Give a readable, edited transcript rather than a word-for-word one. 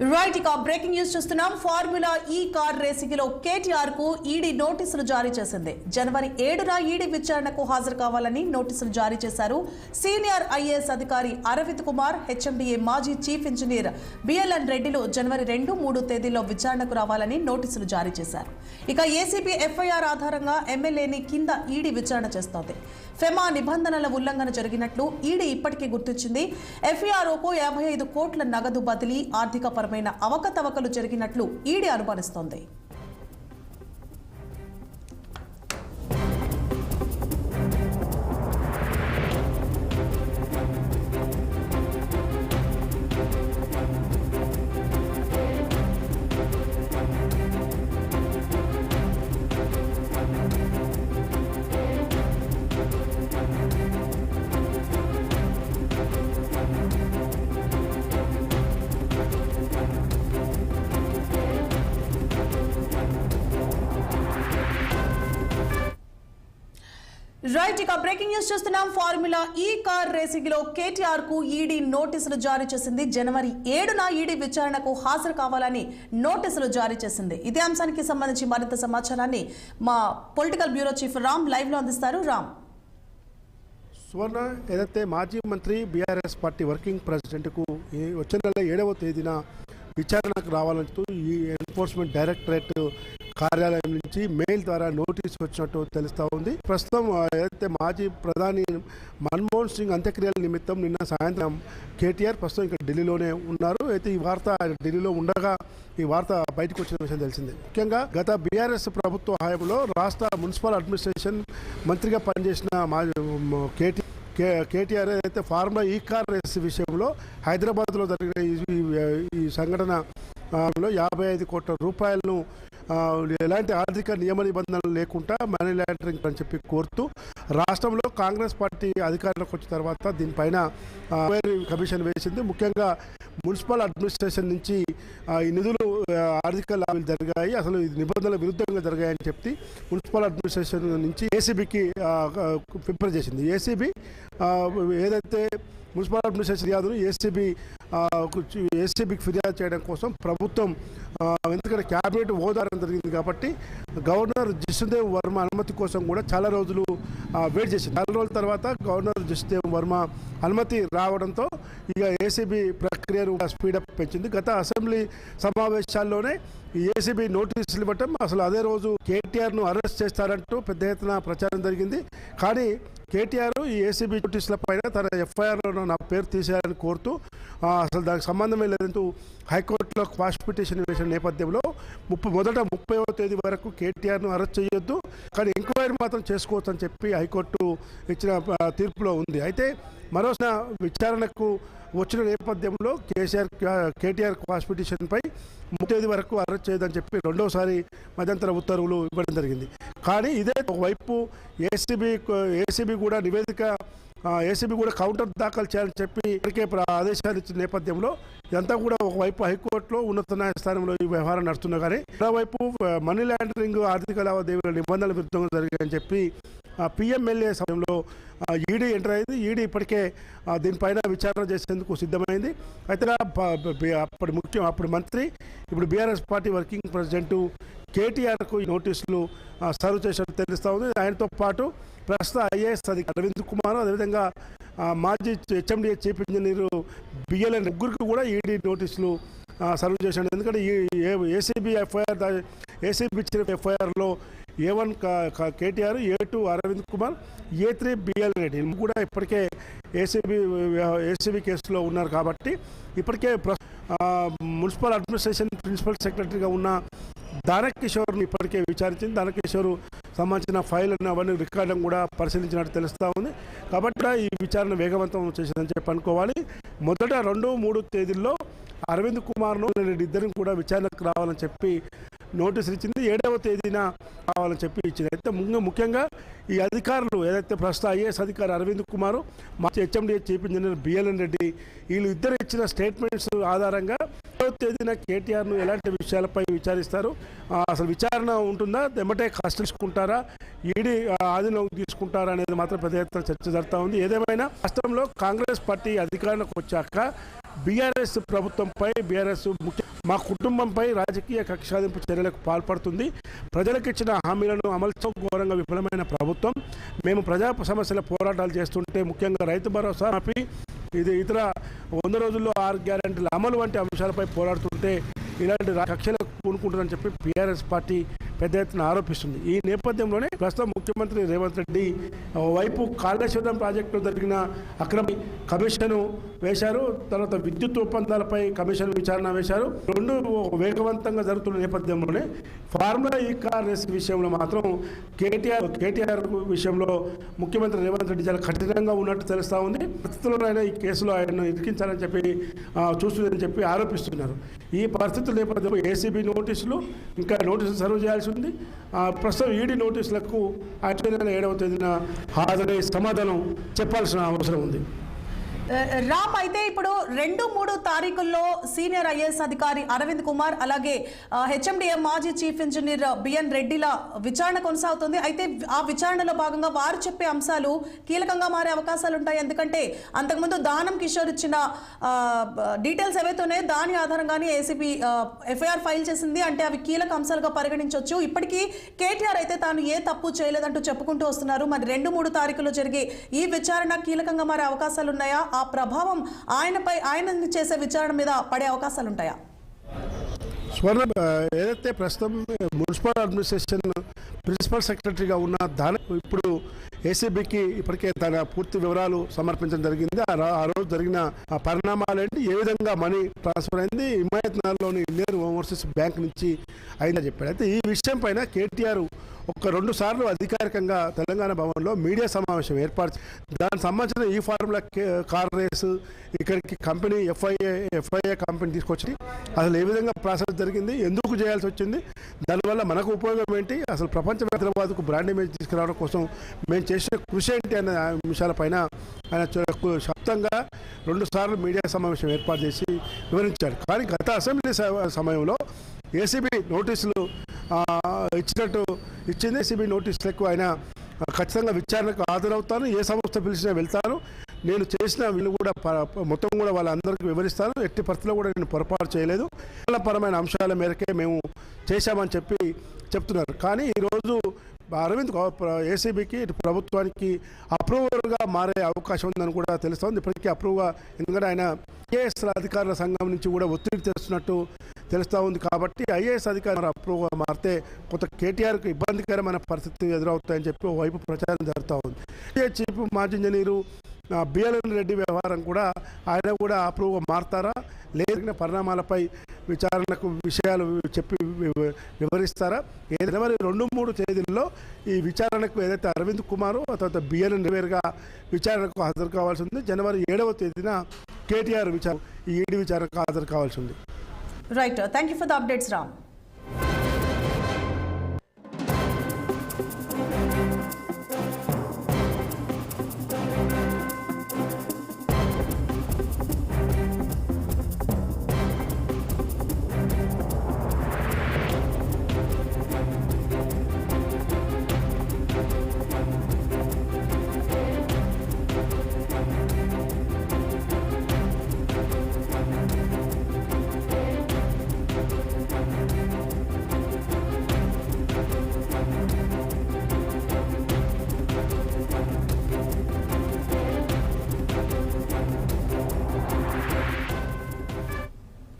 Right, ఇక breaking news చూస్తున్నాం. Formula ఈ కార్ రేసింగ్ లో కేటీఆర్ కు ఈడీ నోటీసులు జారీ చేసింది. జనవరి 7న ఈడీ విచారణకు హాజరు కావాలని నోటీసులు జారీ చేశారు. సీనియర్ ఐఏఎస్ అధికారి అరవింద్ కుమార్, హెచ్ఎండిఏ మాజీ చీఫ్ ఇంజనీర్ బిఎల్ఎన్ రెడ్డిలు జనవరి 2, 3 తేదీల్లో విచారణకు రావాలని నోటీసులు జారీ చేశారు. ఇక ఏసీబీ ఎఫ్ఐఆర్ ఆధారంగా ఎమ్మెల్యేని కింద ఈడీ విచారణ చేస్తోంది. ఫెమా నిబంధనల ఉల్లంఘన జరిగినట్లు ఈడీ ఇప్పటికే గుర్తించింది. ఎఫ్ఐఆర్ఓకు 55 కోట్ల నగదు బదిలీ, ఆర్థికపరమైన అవకతవకలు జరిగినట్లు ఈడీ అనుమానిస్తోంది. రైట్, ఇక బ్రేకింగ్ న్యూస్ చూస్తున్నాం. ఫార్ములా ఈ కార్ రేసింగ్ లో కేటీఆర్ కు ఈడీ నోటీసులు జారీ చేసింది. జనవరి 7న ఈడీ విచారణకు హాజరు కావాలని నోటీసులు జారీ చేసింది. ఇదే అంశానికి సంబంధించి మరింత సమాచారాన్ని మా political bureau chief Ram live లో అందిస్తారు. రామ్. సువర్ణ, ఏదైతే మాజీ మంత్రి బీఆర్ఎస్ పార్టీ వర్కింగ్ ప్రెసిడెంట్ కు వచ్చే నెల 7వ తేదీన విచారణకు రావాలంటూ ఈ ఎన్ఫోర్స్మెంట్ డైరెక్టరేట్ కార్యాలయం నుంచి మెయిల్ ద్వారా నోటీస్ వచ్చినట్టు తెలుస్తూ ఉంది. ప్రస్తుతం ఏదైతే మాజీ ప్రధాని మన్మోహన్ సింగ్ అంత్యక్రియల నిమిత్తం నిన్న సాయంత్రం కేటీఆర్ ప్రస్తుతం ఇక్కడ ఢిల్లీలోనే ఉన్నారు. అయితే ఈ వార్త ఢిల్లీలో ఉండగా ఈ వార్త బయటకు వచ్చిన విషయం తెలిసిందే. ముఖ్యంగా గత బీఆర్ఎస్ ప్రభుత్వ హయాంలో రాష్ట్ర మున్సిపల్ అడ్మినిస్ట్రేషన్ మంత్రిగా పనిచేసిన కేటీఆర్ అయితే ఫార్ములా ఈ కార్ రేస్ విషయంలో హైదరాబాద్లో జరిగిన ఈ సంఘటనలో 55 కోట్ల రూపాయలను ఎలాంటి ఆర్థిక నియమ నిబంధనలు లేకుండా మనీ లాండరింగ్ అని చెప్పి కోరుతూ రాష్ట్రంలో కాంగ్రెస్ పార్టీ అధికారంలోకి వచ్చిన తర్వాత దీనిపైన కమిషన్ వేసింది. ముఖ్యంగా మున్సిపల్ అడ్మినిస్ట్రేషన్ నుంచి ఈ నిధులు ఆర్థిక లాభాలు జరిగాయి, అసలు ఇది నిబంధనల విరుద్ధంగా జరిగాయని చెప్పి మున్సిపల్ అడ్మినిస్ట్రేషన్ నుంచి ఏసీబీకి ప్రిపేర్ చేసింది. ఏసీబీ ఏదైతే మున్సిపల్ అడ్మినిస్ట్రేషన్ ఫిర్యాదును ఏసీబీకి ఫిర్యాదు చేయడం కోసం ప్రభుత్వం, ఎందుకంటే క్యాబినెట్ హోదారం జరిగింది కాబట్టి గవర్నర్ జిష్ణుదేవ్ వర్మ అనుమతి కోసం కూడా చాలా రోజులు వెయిట్ చేసింది. 4 రోజుల తర్వాత గవర్నర్ జిష్ణుదేవ్ వర్మ అనుమతి రావడంతో ఇక ఏసీబీ ప్రక్రియను స్పీడప్ పెంచింది. గత అసెంబ్లీ సమావేశాల్లోనే ఈ ఏసీబీ నోటీసులు ఇవ్వటం, అసలు అదే రోజు కేటీఆర్ను అరెస్ట్ చేస్తారంటూ పెద్ద ఎత్తున ప్రచారం జరిగింది. కానీ కేటీఆర్ ఈ ఏసీబీ నోటీసుల పైన తన ఎఫ్ఐఆర్లో నా పేరు తీసేయాలని కోరుతూ అసలు దానికి సంబంధమే లేదంటూ హైకోర్టులో క్వాష్ పిటిషన్ వేసిన నేపథ్యంలో మొదట 30వ తేదీ వరకు కేటీఆర్ను అరెస్ట్ చేయొద్దు, కానీ ఎంక్వైరీ మాత్రం చేసుకోవచ్చు అని చెప్పి హైకోర్టు ఇచ్చిన తీర్పులో ఉంది. అయితే మరోసారి విచారణకు వచ్చిన నేపథ్యంలో కేటీఆర్ క్వాష్ పిటిషన్పై 30 తేదీ వరకు అరెస్ట్ చేయదని చెప్పి రెండోసారి మధ్యంతర ఉత్తర్వులు ఇవ్వడం జరిగింది. కానీ ఇదే ఒకవైపు ఏసీబీ కూడా ఏసీబీ కూడా కౌంటర్ దాఖలు చేయాలని చెప్పి ఇప్పటికే ఆదేశాలు ఇచ్చిన నేపథ్యంలో ఇదంతా కూడా ఒకవైపు హైకోర్టులో ఉన్నత న్యాయస్థానంలో ఈ వ్యవహారం నడుస్తున్నా కానీ మరోవైపు మనీ లాండరింగ్, ఆర్థిక లావాదేవీల నిబంధనల విరుద్ధంగా జరిగాయని చెప్పి పిఎంఎల్ఏ సమయంలో ఈడీ ఎంటర్ అయింది. ఈడీ ఇప్పటికే దీనిపైన విచారణ చేసేందుకు సిద్ధమైంది. అయితే అప్పుడు మంత్రి, ఇప్పుడు బీఆర్ఎస్ పార్టీ వర్కింగ్ ప్రెసిడెంట్ కేటీఆర్కు ఈ నోటీసులు సర్వ్ చేసినట్టు తెలుస్తూ ఉంది. ఆయనతో పాటు ప్రస్తుత ఐఏఎస్ అధికారి అరవింద్ కుమార్, అదేవిధంగా మాజీ హెచ్ఎండిఏ చీఫ్ ఇంజనీర్ బిఎల్ఎన్ ముగ్గురికి కూడా ఈడీ నోటీసులు సర్వ్ చేశాడు. ఎందుకంటే ఏసీబీ ఇచ్చిన ఎఫ్ఐఆర్లో A1 KTR, A2 Aravind Kumar, A3 BL Reddy కూడా ఇప్పటికే ఏసీబీ కేసులో ఉన్నారు. కాబట్టి ఇప్పటికే మున్సిపల్ అడ్మినిస్ట్రేషన్ ప్రిన్సిపల్ సెక్రటరీగా ఉన్న దానకిషోర్ని ఇప్పటికే విచారించింది. దానకిషోర్ సంబంధించిన ఫైల్ అవన్నీ రికార్డులను కూడా పరిశీలించినట్టు తెలుస్తూ ఉంది. కాబట్టి ఈ విచారణ వేగవంతం చేసిందని చెప్పి అనుకోవాలి. మొదట 2, 3 తేదీల్లో అరవింద్ కుమార్ను ఇద్దరిని కూడా విచారణకు రావాలని చెప్పి నోటీసులు ఇచ్చింది. 7వ తేదీన రావాలని చెప్పి ఇచ్చింది. అయితే ముఖ్యంగా ఈ అధికారులు ఏదైతే ప్రస్తుత ఐఏఎస్ అధికారి అరవింద్ కుమార్, మాజీ HMDA chief engineer BLN Reddy, వీళ్ళు ఇద్దరు ఇచ్చిన స్టేట్మెంట్స్ ఆధారంగా 7వ తేదీన కేటీఆర్ను ఎలాంటి విషయాలపై విచారిస్తారు, అసలు విచారణ ఉంటుందా, ఎమ్మటే కస్టడీసుకుంటారా, ఈడీ ఆధీనంలోకి తీసుకుంటారా అనేది మాత్రం పెద్ద ఎత్తున చర్చ జరుగుతూ ఉంది. ఏదేమైనా రాష్ట్రంలో కాంగ్రెస్ పార్టీ అధికారంలోకి వచ్చాక బీఆర్ఎస్ ప్రభుత్వంపై బీఆర్ఎస్ మా కుటుంబంపై రాజకీయ కక్ష సాధింపు చర్యలకు పాల్పడుతుంది. ప్రజలకు ఇచ్చిన హామీలను అమలుతో ఘోరంగా విఫలమైన ప్రభుత్వం. మేము ప్రజా సమస్యల పోరాటాలు చేస్తుంటే, ముఖ్యంగా రైతు భరోసా మాఫీ, ఇది ఇతర 100 రోజుల్లో 6 గ్యారెంటీల అమలు వంటి అంశాలపై పోరాడుతుంటే ఇలాంటి కక్షలకు పూనుకుంటుందని చెప్పి బీఆర్ఎస్ పార్టీ పెద్ద ఎత్తున ఆరోపిస్తుంది. ఈ నేపథ్యంలోనే ప్రస్తుతం ముఖ్యమంత్రి రేవంత్ రెడ్డి వైపు కాళేశ్వరం ప్రాజెక్టులో జరిగిన అక్రమ కమిషన్ వేశారు. తర్వాత విద్యుత్ ఒప్పందాలపై కమిషన్ విచారణ వేశారు. రెండు వేగవంతంగా జరుగుతున్న నేపథ్యంలోనే ఫార్ములా ఈ కార్ రేస్ విషయంలో మాత్రం కేటీఆర్ విషయంలో ముఖ్యమంత్రి రేవంత్ రెడ్డి చాలా కఠినంగా ఉన్నట్టు తెలుస్తూ ఉంది. పరిస్థితుల్లోనైనా ఈ కేసులో ఆయనను ఇరికించాలని చెప్పి చూస్తుందని చెప్పి ఆరోపిస్తున్నారు. ఈ పరిస్థితుల నేపథ్యంలో ఏసీబీ నోటీసులు, ఇంకా నోటీసులు సర్వ్ చేయాల్సి ఉంది. ప్రస్తుతం ఈడీ నోటీసులకు వచ్చే నెల 7వ తేదీన హాజరై సమాధానం చెప్పాల్సిన అవసరం ఉంది. రామ్, అయితే ఇప్పుడు 2-3 తారీఖుల్లో సీనియర్ ఐఏఎస్ అధికారి అరవింద్ కుమార్, అలాగే హెచ్ఎండిఏ మాజీ చీఫ్ ఇంజనీర్ బిఎన్ రెడ్డిల విచారణ కొనసాగుతుంది. అయితే ఆ విచారణలో భాగంగా వారు చెప్పే అంశాలు కీలకంగా మారే అవకాశాలు ఉంటాయి. ఎందుకంటే అంతకుముందు దానం కిషోర్ ఇచ్చిన డీటెయిల్స్ ఏవైతే ఉన్నాయో దాని ఆధారంగానే ఏసీబీ ఎఫ్ఐఆర్ ఫైల్ చేసింది. అంటే అవి కీలక అంశాలుగా పరిగణించవచ్చు. ఇప్పటికీ కేటీఆర్ అయితే తాను ఏ తప్పు చేయలేదంటూ చెప్పుకుంటూ వస్తున్నారు. మరి 2-3 తారీఖుల్లో జరిగే ఈ విచారణ కీలకంగా మారే అవకాశాలు ఉన్నాయా? ఆ ప్రభావం ఆయన చేసే విచారణ మీద పడే అవకాశాలు ఉంటాయా? స్వర్ణ, ఏదైతే ప్రస్తుతం మున్సిపల్ అడ్మినిస్ట్రేషన్ ప్రిన్సిపల్ సెక్రటరీగా ఉన్న ఇప్పుడు ఏసీబీకి ఇప్పటికే తన పూర్తి వివరాలు సమర్పించడం జరిగింది. ఆ రోజు జరిగిన పరిణామాలు ఏంటి, ఏ విధంగా మనీ ట్రాన్స్ఫర్ అయింది, హిమాయత్ నగర్లోని ఇండియన్ ఓవర్సీస్ బ్యాంక్ నుంచి అయిందని చెప్పాడు. అయితే ఈ విషయం పైన కేటీఆర్ 2 సార్లు అధికారికంగా తెలంగాణ భవన్లో మీడియా సమావేశం ఏర్పాటు, దానికి సంబంధించిన ఈ ఫార్ములా కార్ రేసు ఇక్కడికి కంపెనీ ఎఫ్ఐఏ కంపెనీ తీసుకొచ్చి అసలు ఏ విధంగా ప్రాసెస్ జరిగింది, ఎందుకు చేయాల్సి వచ్చింది, దానివల్ల మనకు ఉపయోగం ఏంటి, అసలు ప్రపంచ హైదరాబాద్కు బ్రాండ్ ఇమేజ్ తీసుకురావడం కోసం మేము చేసిన కృషి ఏంటి అనే అంశాలపైన ఆయన శబ్దంగా 2 సార్లు మీడియా సమావేశం ఏర్పాటు చేసి వివరించాడు. కానీ గత అసెంబ్లీ సమయంలో ఏసీబీ నోటీసులు ఇచ్చింది. ఏసీబీ నోటీసులకు ఆయన ఖచ్చితంగా విచారణకు హాజరవుతాను, ఏ సంస్థ పిలిచినా వెళ్తాను, నేను చేసిన వీళ్ళు కూడా మొత్తం కూడా వాళ్ళందరికీ వివరిస్తాను, ఎట్టి పరిస్థితుల్లో కూడా నేను పొరపాటు చేయలేదు, పరమైన అంశాల మేరకే మేము చేశామని చెప్తున్నారు. కానీ ఈరోజు అరవింద్ ఏసీబీకి ప్రభుత్వానికి అప్రూవర్గా మారే అవకాశం ఉందని కూడా తెలుస్తోంది. ఇప్పటికీ అప్రూవ్గా, ఎందుకంటే ఆయన ఐఏఎస్ అధికారుల సంఘం నుంచి కూడా ఒత్తిడి తెస్తున్నట్టు తెలుస్తూ ఉంది. కాబట్టి ఐఏఎస్ అధికారులు అప్రూవ్గా మారితే కొంత కేటీఆర్కు ఇబ్బందికరమైన పరిస్థితి ఎదురవుతాయని చెప్పి ఓవైపు ప్రచారం జరుగుతూ ఉంది. చీఫ్ మాజీ ఇంజనీరు బిఎన్ రెడ్డి వ్యవహారం కూడా ఆయన కూడా అప్రూవ్గా మారుతారా, లేదా పరిణామాలపై విచారణకు విషయాలు చెప్పి వివరిస్తారా? జనవరి 2-3 తేదీల్లో ఈ విచారణకు ఏదైతే అరవింద్ కుమార్ తర్వాత బిఎన్ వేరుగా విచారణకు హాజరు కావాల్సి ఉంది. జనవరి 7వ తేదీన కేటీఆర్ ఈడీ విచారణకు హాజరు కావాల్సి ఉంది. Right, thank you for the updates Ram.